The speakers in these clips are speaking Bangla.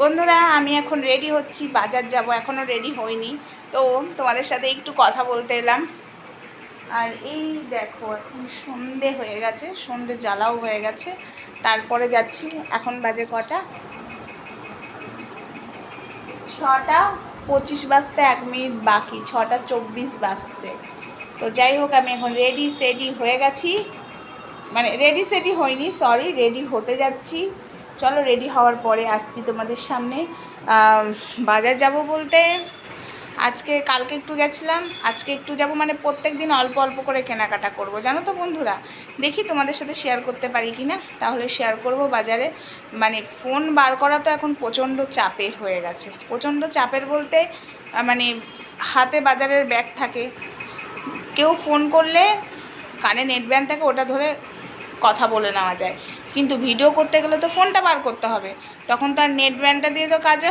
বন্ধুরা আমি এখন রেডি হচ্ছি, বাজার যাব, এখনও রেডি হইনি। তো তোমাদের সাথে একটু কথা বলতে এলাম। আর এই দেখো এখন সন্ধে হয়ে গেছে, সন্ধে জ্বালাও হয়ে গেছে। তারপরে যাচ্ছি, এখন বাজে কটা, 6:25 বাজতে 1 মিনিট বাকি, 6:24 বাজছে। তো যাই হোক, আমি এখন রেডি সেডি হয়ে গেছি, মানে রেডি সেডি হয়নি, সরি, রেডি হতে যাচ্ছি। চলো, রেডি হওয়ার পরে আসছি তোমাদের সামনে। বাজার যাব বলতে কালকে একটু গেছিলাম, আজকে একটু যাব, মানে প্রত্যেক দিন অল্প অল্প করে কেনাকাটা করব, জানো তো বন্ধুরা। দেখি তোমাদের সাথে শেয়ার করতে পারি কি না, তাহলে শেয়ার করব। বাজারে মানে ফোন বার করা তো এখন প্রচণ্ড চাপের হয়ে গেছে। প্রচণ্ড চাপের বলতে মানে হাতে বাজারের ব্যাগ থাকে, কেউ ফোন করলে কানে নেট ব্যান্ড থাকে, ওটা ধরে কথা বলে নেওয়া যায়। কিন্তু ভিডিও করতে গেলে তো ফোনটা বার করতে হবে, তখন তো আর নেট ব্যান্ডটা দিয়ে তো কাজে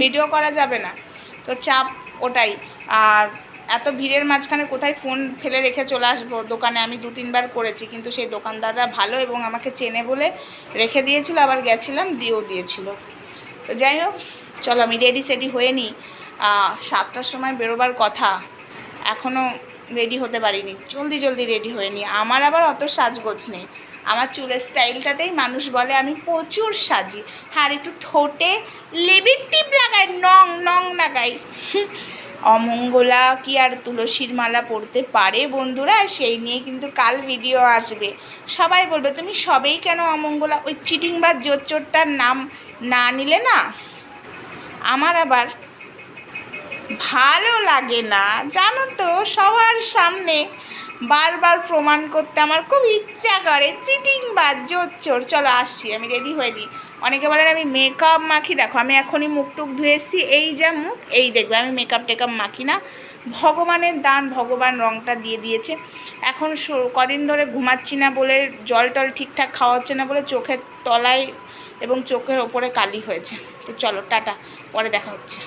ভিডিও করা যাবে না। তো চাপ ওটাই। আর এত ভিড়ের মাঝখানে কোথায় ফোন ফেলে রেখে চলে আসবো দোকানে, আমি 2-3 বার করেছি, কিন্তু সেই দোকানদাররা ভালো এবং আমাকে চেনে বলে রেখে দিয়েছিল, আবার গেছিলাম দিয়েও দিয়েছিল। তো যাই হোক, চলো আমি রেডি সেডি হয়ে নিই। 7টার সময় বেরোবার কথা, এখনও রেডি হতে পারিনি, জলদি জলদি রেডি হয়ে নিই। আমার আবার অত সাজগোজ নেই, আমার চুলের স্টাইলটাতেই মানুষ বলে আমি প্রচুর সাজি। আর একটু ঠোঁটে লেবির টিপ লাগাই, নং নং লাগাই। অমঙ্গলা কি আর তুলসীর মালা পড়তে পারে বন্ধুরা, সেই নিয়ে কিন্তু কাল ভিডিও আসবে। সবাই বলবে তুমি সবেই কেন অমঙ্গলা, ওই চিটিং বা জোচ্চোরটার নাম না নিলে না আমার আবার ভালো লাগে না, জানো তো। সবার সামনে বারবার প্রমাণ করতে আমার খুব ইচ্ছা করে, চিটিং বা জোচ্চোর। চলো আসছি, আমি রেডি হয়ে নিই। অনেকে বলেন আমি মেকআপ মাখি, দেখো আমি এখনই মুখ টুক ধুয়েছি, এই যা মুখ, এই দেখবে আমি মেকআপ টেকআপ মাখি না। ভগবানের দান, ভগবান রঙটা দিয়ে দিয়েছে। এখন কদিন ধরে ঘুমাচ্ছি না বলে, জল টল ঠিকঠাক খাওয়া হচ্ছে না বলে চোখের তলায় এবং চোখের ওপরে কালি হয়েছে। তো চলো টাটা, পরে দেখা হচ্ছে।